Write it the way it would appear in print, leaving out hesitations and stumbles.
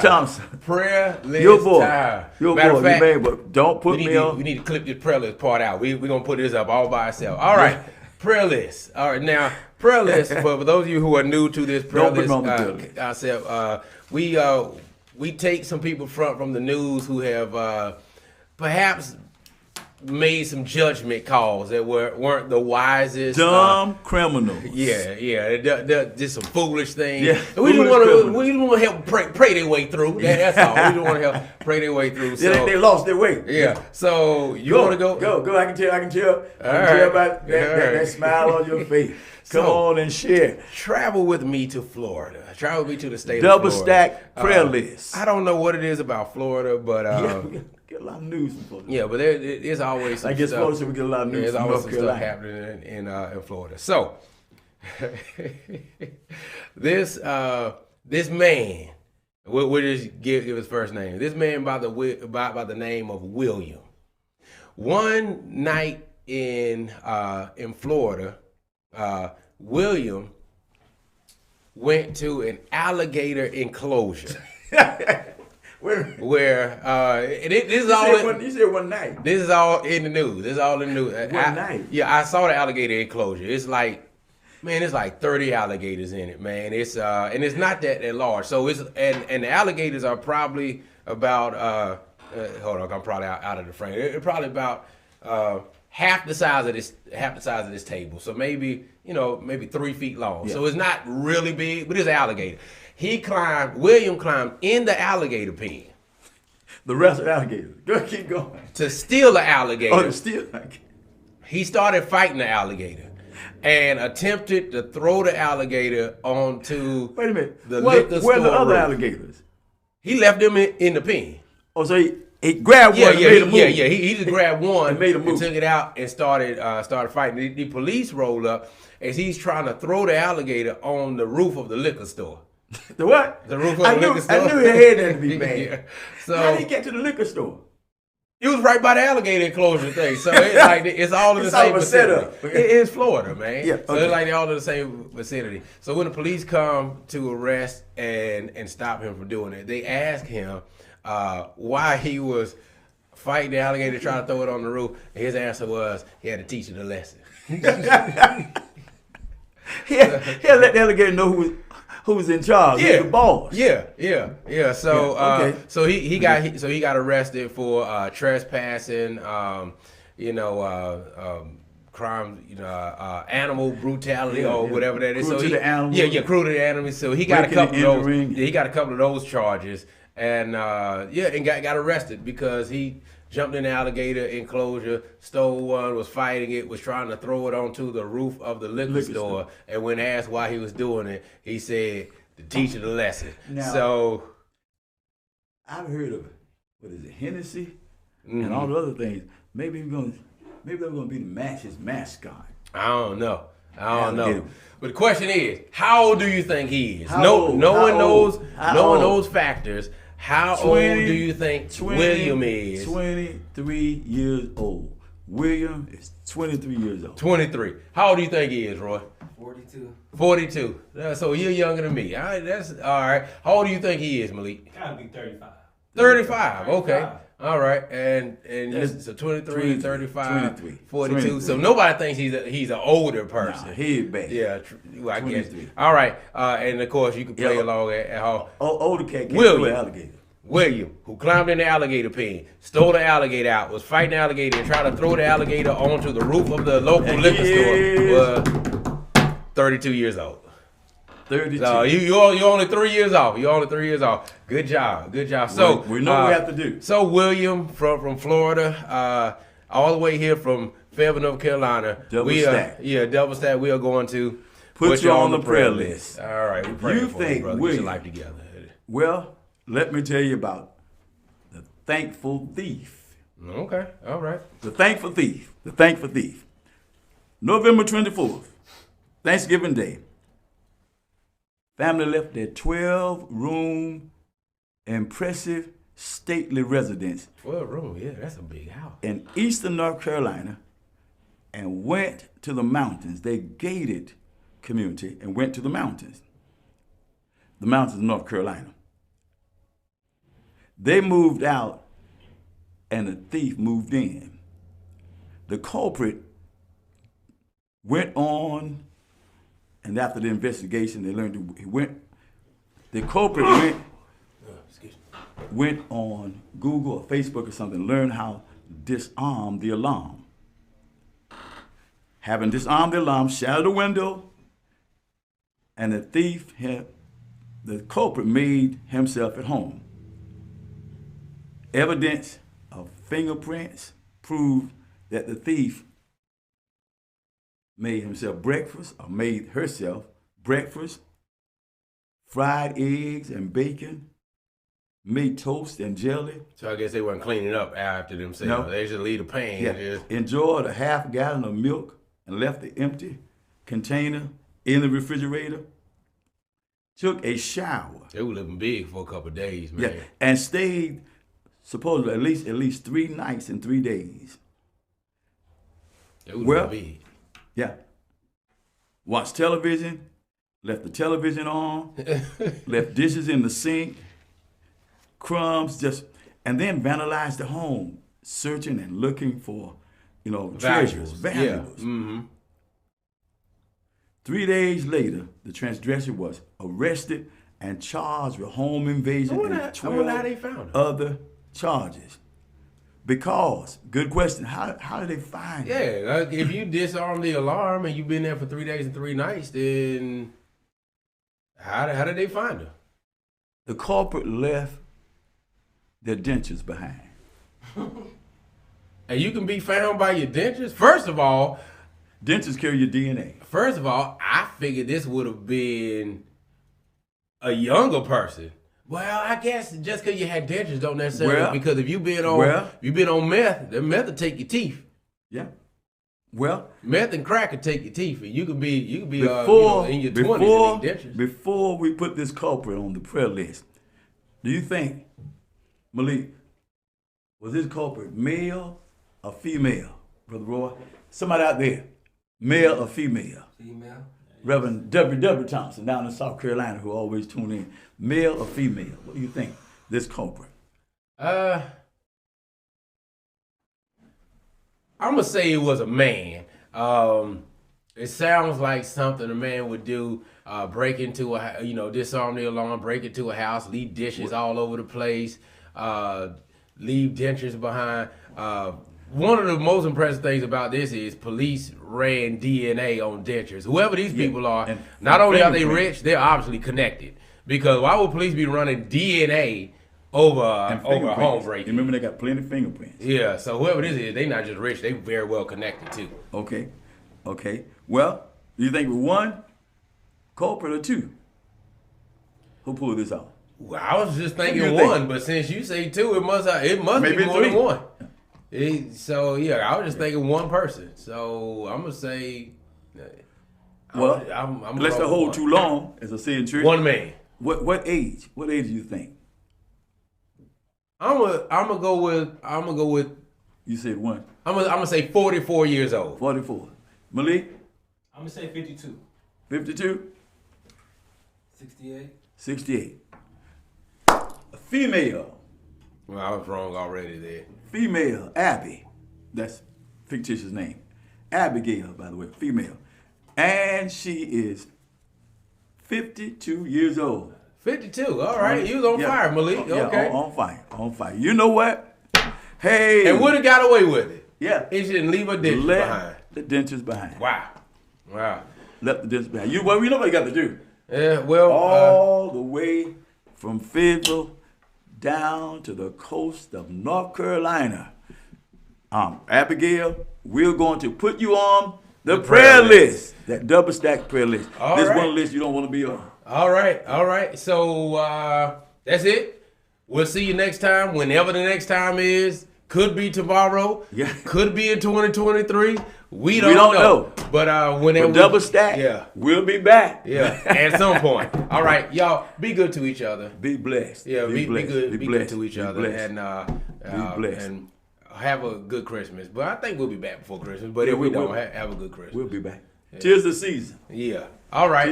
Thompson. Prayer list Your boy. time. Your Matter boy. of fact, You made, but don't put me on. we need to clip this prayer list part out. We're going to put this up all by ourselves. All right. Prayer list. All right. Now, prayer list, for those of you who are new to this prayer list, we take some people from the news who have perhaps made some judgment calls that weren't the wisest. Dumb criminals. Yeah, did some foolish things. Yeah, we just want to help pray their way through. That's all. We just want to help pray their way through. So, they lost their way. Yeah. So you want to go? Go. I can tell. I can tell about that smile on your face. Come on and share. Travel with me to Florida. Travel with me to the state Double of Florida. stack prayer list. I don't know what it is about Florida, but we get a lot of news from Florida. Yeah, but there's always some stuff. Closer, we get a lot of news from North some Carolina. stuff happening in Florida. So this man, we'll just give his first name. This man by the name of William. One night in Florida, William went to an alligator enclosure. Where this is all. You said one night. This is all in the news. This is all in the news. One night. Yeah, I saw the alligator enclosure. It's like 30 alligators in it, man. It's and it's not that large. So it's and the alligators are probably about hold on, I'm probably out of the frame. They're probably about half the size of this table. So maybe 3 feet long. Yeah. So it's not really big, but it's an alligator. William climbed in the alligator pen. The rest of the alligators. Go, keep going. To steal the alligator. Oh, to steal the alligator. He started fighting the alligator and attempted to throw the alligator onto Wait a minute. The liquor store. Where are the other alligators? He left them in the pen. Oh, so he grabbed one and made a move. Yeah. He just grabbed one and made a move. And took it out and started fighting. The police rolled up as he's trying to throw the alligator on the roof of the liquor store. The what? The roof of the liquor store. I knew he had that to be bad. Yeah. So how did he get to the liquor store? It was right by the alligator enclosure thing. So it's all in the same vicinity. It's Florida, man. Yeah, okay. So it's like all in the same vicinity. So when the police come to arrest and stop him from doing it, they ask him why he was fighting the alligator trying to throw it on the roof. And his answer was he had to teach it a lesson. He had to let the alligator know who was in charge. Yeah, the boss. Yeah. So so he got arrested for trespassing, crime, animal brutality or whatever that is. Cruel to the animals. Yeah, cruel to the animals. So he got a couple of those. He got a couple of those charges, and and got arrested because he jumped in the alligator enclosure, stole one, was fighting it, was trying to throw it onto the roof of the liquor store. And when asked why he was doing it, he said to teach it a lesson. Now, so I've heard of Hennessy and all the other things. Maybe they're gonna be his mascot. I don't know. But the question is, how old do you think he is? No one knows factors. How old do you think William is? 23 years old. William is 23 years old. 23. How old do you think he is, Roy? 42. 42. So you're younger than me. All right, that's all right. How old do you think he is, Malik? Gotta be 35. 35. Okay. All right. And so 23, 35, 23. 42. 23. So nobody thinks he's an older person. Nah, he's bad. Yeah, I guess. All right. And of course you can play along at home. Older cat can't do an alligator. William, who climbed in the alligator pen, stole the alligator out, was fighting the alligator and trying to throw the alligator onto the roof of the local liquor store, was 32 years old. 32. So you're only 3 years off. Good job. So we know what we have to do. So William from Florida, all the way here from Fayetteville, North Carolina. Double stack. We are going to put you on the prayer list. All right, we praying for you, brother. Get your life together. Well, let me tell you about the thankful thief. Okay, all right. The thankful thief. November 24th, Thanksgiving Day. Family left their 12-room, impressive, stately residence. 12 rooms, yeah, that's a big house. In eastern North Carolina, and went to the mountains. They gated community and went to the mountains. The mountains of North Carolina. They moved out, and the thief moved in. The culprit went on, and after the investigation, they learned the culprit went on Google or Facebook or something, learned how to disarm the alarm. Having disarmed the alarm, shattered the window, and the culprit made himself at home. Evidence of fingerprints proved that the thief made himself breakfast, or made herself breakfast, fried eggs and bacon, made toast and jelly. So I guess they weren't cleaning up after themselves. No. They just leave the pan. Yeah. Enjoyed a half gallon of milk and left the empty container in the refrigerator. Took a shower. They were living big for a couple of days, man. Yeah, and stayed supposedly at least 3 nights and 3 days. They were living big. Yeah. Watched television, left the television on, left dishes in the sink, crumbs, and then vandalized the home, searching and looking for, treasures, valuables. Yeah. Mm-hmm. 3 days later, the transgressor was arrested and charged with home invasion and 12 other charges. Because, good question, how did they find him? Yeah, like if you disarm the alarm and you've been there for 3 days and 3 nights, then how did they find him? The culprit left their dentures behind. And you can be found by your dentures? First of all, dentures carry your DNA. First of all, I figured this would have been a younger person. Well, I guess just because you had dentures don't necessarily, because if you've been on meth, the meth will take your teeth. Yeah. Well, meth and crack will take your teeth, and you could be in your 20s and need dentures. Before we put this culprit on the prayer list, do you think, Malik, was this culprit male or female, Brother Roy? Somebody out there, male or female? Female. Reverend W.W. Thompson down in South Carolina, who always tune in. Male or female? What do you think, this culprit? I'm going to say it was a man. It sounds like something a man would do, break into disarm the alarm, break into a house, leave dishes all over the place, leave dentures behind. One of the most impressive things about this is police ran DNA on dentures. Whoever these people are, not only are they rich, they're obviously connected. Because why would police be running DNA over a home breaking? Remember, they got plenty of fingerprints. Yeah, so whoever this is, they not just rich, they very well connected too. Okay. Well, do you think it was one culprit or two? Who pulled this off? Well, I was just thinking one, but since you say two, it must be more than one. I was just thinking one person. So I'm gonna say. Well, let's not hold too long, as I say in church. One man. What age? What age do you think? I'm gonna go with. You said one. I'm gonna say 44 years old. 44. Malik? I'm gonna say 52. 52. 68. 68. A female. Well, I was wrong already there. Female, Abby. That's fictitious name. Abigail, by the way, female. And she is 52 years old. 52, all right. You was on fire, Malik. Okay. On fire. You know what? Hey. And would have got away with it. Yeah. He shouldn't leave her dentures behind. The dentures behind. Wow. Left the dentures behind. You know what you got to do. Yeah, well. All the way from Fayetteville down to the coast of North Carolina. Abigail, we're going to put you on the prayer list. That double stack prayer list. This one list you don't want to be on. All right. So that's it. We'll see you next time, whenever the next time is. Could be tomorrow. Yeah. Could be in 2023. We don't know. But whenever double stack, we'll be back. Yeah, at some point. All right, y'all, be good to each other. Be blessed. Yeah, be good. Be good to each other. Blessed. And be blessed. And have a good Christmas. But I think we'll be back before Christmas. But if we don't, have a good Christmas. We'll be back. Tis the season. Yeah. All right.